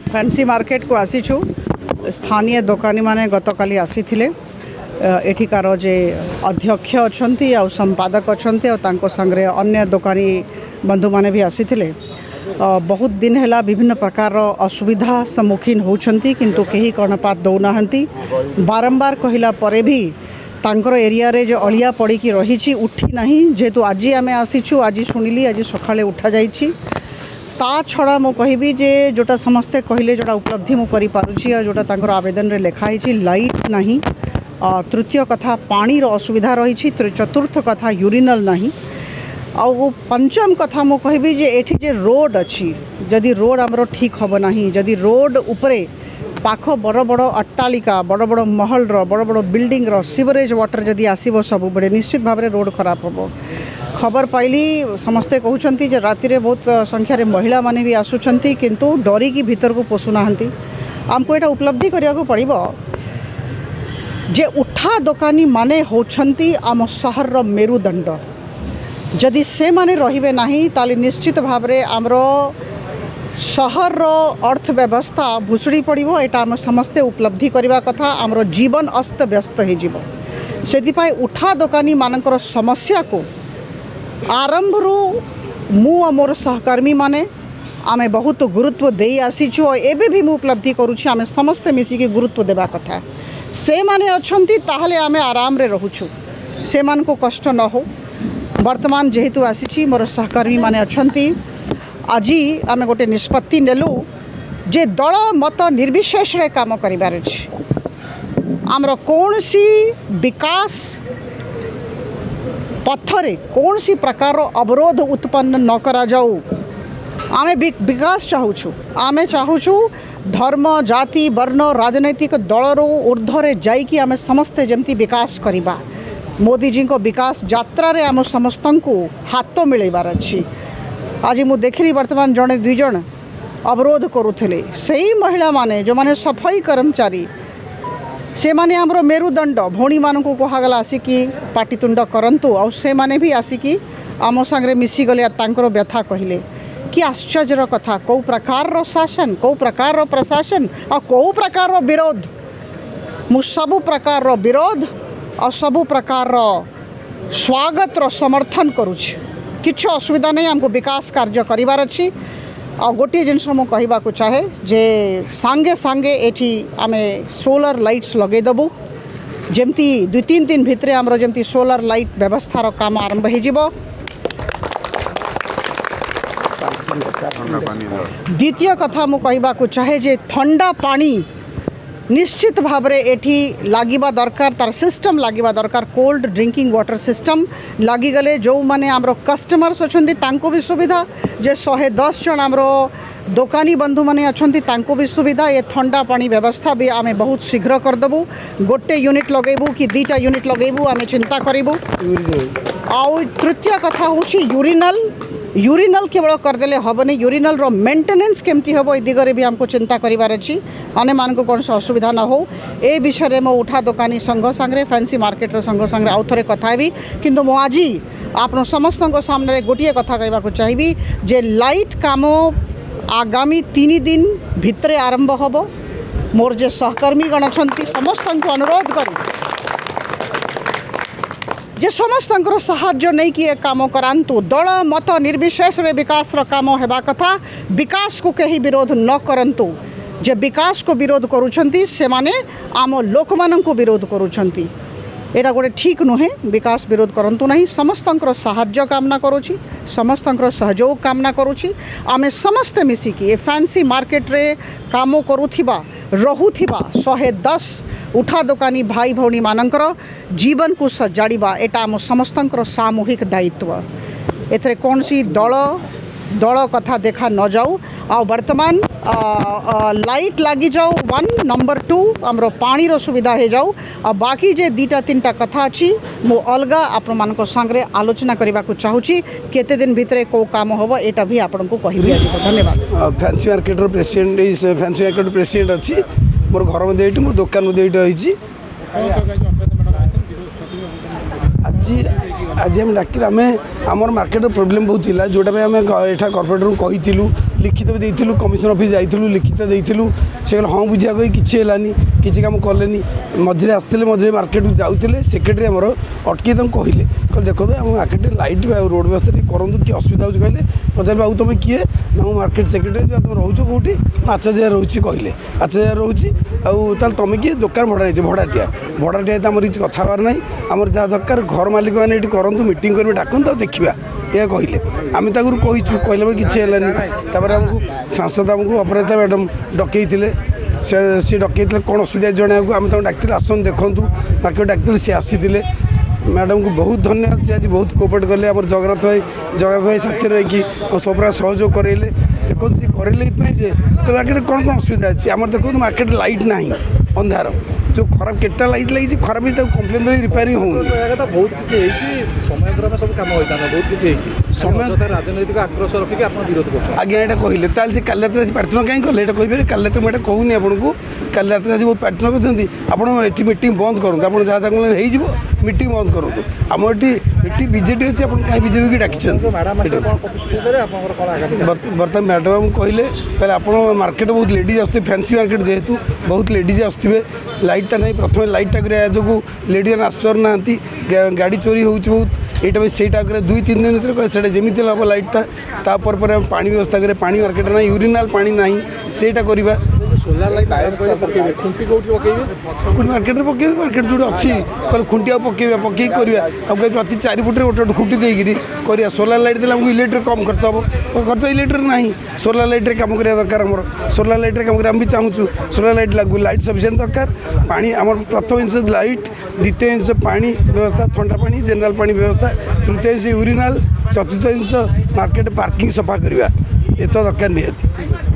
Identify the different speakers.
Speaker 1: Fancy market को आसीचु स्थानीय दुकानी माने गतकाली आसीथिले एठिकार जे अध्यक्ष अछंती आ संपादक अछंती और तांको संगरे अन्य दुकानी बंधु माने भी आसीथिले। बहुत दिन हैला विभिन्न प्रकार असुविधा सम्मुखीन होउछंती किंतु केही कर्णपात दौनाहंती। बारंबार कहिला परे भी तांकर एरिया रे जो अलिया पड़ी की रही उठी नहीं जेतु आज आम आसीचु आज शुणिली आज सकाळे उठा जाइछि। ता छड़ा मु कहबी जे जोटा समस्ते कहले जोटा उपलब्धि मु करि पारुछि आ जोटा तांकर आवेदन रे लिखा है लाइट नहीं। तृतीय कथा पानी रो असुविधा रही। चतुर्थ कथा यूरिनल नहीं। आउ पंचम कथा मु कहबी जे एठी जे रोड अछि जदि रोड हमरो ठीक हब नहीं जदि रोड उपरे पाख बड़ बड़ अट्टालिका बड़ बड़ महल रो बड़ बड़ बिल्डिंग रो सीवरेज वाटर जदि आसीबो सब बड़े निश्चित भाव में रोड खराब हबो। खबर पाइली समस्ते कहउछंती जे राति रे बहुत संख्यार महिला माने भी आसुछंती किंतु डरी की भीतर को पोसुनाहंती। आमको एटा उपलब्धि करिया को पड़िबो जे उठा दुकानी माने होछंती आम शहर रो मेरुदंड। जदि से माने रहिबे नाही ताली निश्चित भाव में आमरो शहर रो अर्थव्यवस्था भुसुड़ी पड़िबो। एटा आम समस्ते उपलब्धि करिवा कथा। आमरो जीवन अस्त व्यस्त हो जिवो। सेदिपाई उठा दुकानी मानकर समस्या को आरंभ रु मु मोर सहकर्मी माने आमे बहुत गुरुत्व दे आसीछु और एबे भी मु उपलब्धि करूछि आमे समस्ते मिसिकी गुरुत्व देबा कथा। से माने अछंती ताहले आमे आराम रे रहूछु से मान को कष्ट न हो। वर्तमान जेहेतु आसीछि मोर सहकर्मी माने अछंती आजी आमे गोटे निष्पत्ति नेलु जे दल मत निर्विशेष रे काम करिबार अछि। आमर कोनसी विकास पथरे कौन सी प्रकार अवरोध उत्पन्न न करा जाऊ। आमे विकास चाहूछु। आमे चाहूछु धर्म जाति वर्ण राजनैतिक दलर ऊर्ध्वरे जाइकी आमे समस्ते जमती विकास करिबा। मोदी जी को विकास यात्रा रे आम समस्तन को हाथ मिलेबार अछि। आज मु देखली वर्तमान जड़े दुई जन अवरोध करुथिले सही महिला माने जो माने सफाई कर्मचारी से माने हमरो मेरुदंड भौणी मान को कहागला आसिकी पाटितुंड करंतु और से माने भी आसिकी आम संगे मिसी गले तांकर व्यथा कहले कि आश्चर्यर कथा। कौ प्रकार रो शासन कौ प्रकार रो प्रशासन और कौ प्रकार रो विरोध मु सबु प्रकार रो विरोध और सबु प्रकार रो स्वागत रो समर्थन करुछि। किछु असुविधा नहीं। हमको विकास कार्य करिवार अछि। आ गोटे जिनस मु कहबा को चाहे जे सांगे सांगे एठी आमे सोलर लाइट्स लगे देबू जेमती 2-3 दिन भितरे हमरो जेमती सोलर लाइट व्यवस्था रो काम आरंभ हो जिवो। द्वितीय कथा मु कहबा को चाहे जे ठंडा पानी निश्चित भाव में एठी लागिबा दरकार तार सिस्टम लागिबा दरकार। कोल्ड ड्रिंकिंग वाटर सिस्टम लागिगले जो माने आमरो कस्टमर्स अछंती तांको भी सुविधा जे 110 जन आमरो दुकानी बंधु माने अछंती तांको भी सुविधा। ये ठंडा पानी व्यवस्था भी आमे बहुत शीघ्र कर देबू। गोटे यूनिट लगेबू कि 2टा यूनिट लगेबू आमे चिंता करिबू। आउ तृतीय कथा होछि यूरिनल केवल करदेले हेबनी यूरिनल रो मेंटेनेंस केमती हेबो ए दिगरे भी हमको चिंता करिवार अछि। अने मान को कौन असुविधा ना हो ए विषय रे मो उठा दुकानी संघ संगे फैंसी मार्केट रो संघ संगे आउ थरे कथा हेबी किंतु मो आजी आपन समस्त सामने गोटे कथा कहबा को चाहिबी जे लाइट काम आगामी 3 दिन भितरे आरंभ होबो। मोर जे सहकर्मी गण अछंती समस्त को अनुरोध करी जे समस्त साहाय्य नहीं किए काम करांतु। दल मत निर्विशेष रे विकास रो काम हेबा कथा। विकास को कहीं विरोध न करंतु। जे विकास को विरोध करुछंती से माने आम लोक मान को विरोध करुछंती। एटा गोटे ठीक नुहे। विकास विरोध करंतु नहीं। समस्त साहाय्य कामना करुछि समस्त सहयोग कामना करुछि। आमे समस्ते मिसिकी ए फैंसी मार्केट रे काम करुथिबा रहुथिबा 110 उठा दुकानी भाई भौणी मानकर जीवन को सजाड़िबा एटा आम समस्तंकर सामूहिक दायित्व। एथरे कौन सी दल कथा देखा न जाऊ। आ वर्तमान लाइट लगी जाऊ 1 नंबर 2 हमरो पानी रो सुविधा हो जाऊ। आ बाकी जे 2-3टा कथा अछि मो अलगा आपण मानको संगे आलोचना करबा को चाहूची। केते दिन भितरे को काम होबो एटा भी आपण को कहि दिया जिवो। धन्यवाद।
Speaker 2: फैंसी मार्केट रो प्रेसिडेंट फैंसी मार्केट प्रेसिडेंट अछि। मोर घर मध्ये एठी मोर दुकान मध्ये एठी रहिछि। आज आम डाक आम आमर मार्केट प्रोब्लेम बहुत थी जोटा आम एठा कॉर्पोरेटर कही लिखित भी देइथिलु कमिशन ऑफिस जाइथिलु लिखित देइथिलु से कहले हाँ बुझा कही किसी हेलानी किसी काम कलेनी मझे आसते मझे मार्केट को जाऊे सेक्रेटरी आमर अटकी कहले कल देखो आम मार्केट लाइट रोड व्यवस्था टी करूँ कि असुविधा हो कहले पचार बाबू तुम किए ना मार्केट सेक्रेटरी तुम रोच कौटी आचार्य रोचे कहले आचार्य रोचे आल तुम किए दुकान भड़ा नहीं भड़ाटिया तो आम किसी कथबार ना आमर जहाँ दरकार घर मालिक मैंने ये करूँ मीटिंग करेंगे डाकूँ तो देखा यह कहले आम तक कहीचु कहले किसी है आमको सांसद आमको अपराजिता मैडम डकई सी डकई कौन असुविधा जन आम डाक आसन देखूँ मार्केट डाक सी आसी मैडम को बहुत धन्यवाद सी आज बहुत कोऑपरेट कले आम जगन्नाथ भाई साथी रही सब पूरा सहयोग करेले देखो सी करेले ये मार्केट कौन कौन असुविधा अच्छी आम देखो मार्केट लाइट ना अंधार जो खराब केटा लाइट लगी खराब कम्प्लेन तो रिपेयरिंग हो
Speaker 3: बहुत किसी समय सब कम होता बहुत किसी समय राजनैतिक आक्रोश रखिक आप विरोध कर
Speaker 2: आज्ञा यहाँ कहले ताल से काली रात प्रार्थना कहीं कले ये कहीपर काली रात मुझे कहूनी आपको काली रात बहुत प्रार्थना कर मीटिंग बंद करूँ आप जहाँ जहाँ हो मीटिंग बंद करूँ आम ये बीजेपी अच्छे आप कहीं बीजेपी की डाक बर्तमान मैडम कहले आप मार्केट बहुत लेडीज आसते फैंसी मार्केट जेहेतु बहुत लेडीज आसुवे लाइटा नहीं प्रथम लाइटा जो लेडीज आसपार ना गाड़ी चोरी हो बहुत यहाँ से 2-3 दिन भर से जमी हम लाइटा तापर पानी व्यवस्था करें पानी मार्केट ना यूरिनाल पानी ना सेटा करवा
Speaker 3: सोलार लाइट खुंटी कौटी पकड़े
Speaker 2: मार्केट में पकड़े मार्केट जो अच्छी कल खुंटी पकड़ पकई करवा प्रति 4 फुट गोटे खुंटी देकर कर सोलार लाइट देते आमको इलेक्ट्रिक कम खर्च हम खर्च इलेक्ट्रिक ना सोलार लाइट कम करा दरकार आम सोलार लाइट कम कर चाहूँ सोलार लाइट लागू लाइट सफिसीयंट दरकार पानी आम प्रथम जिन लाइट द्वितीय जिन पानी व्यवस्था ठंडा पानी जेनेराल पानी व्यवस्था तृतीय जिन यूरिनाल चतुर्थ जिन मार्केट पार्किंग सफा करवा ये तो दरकार निहाती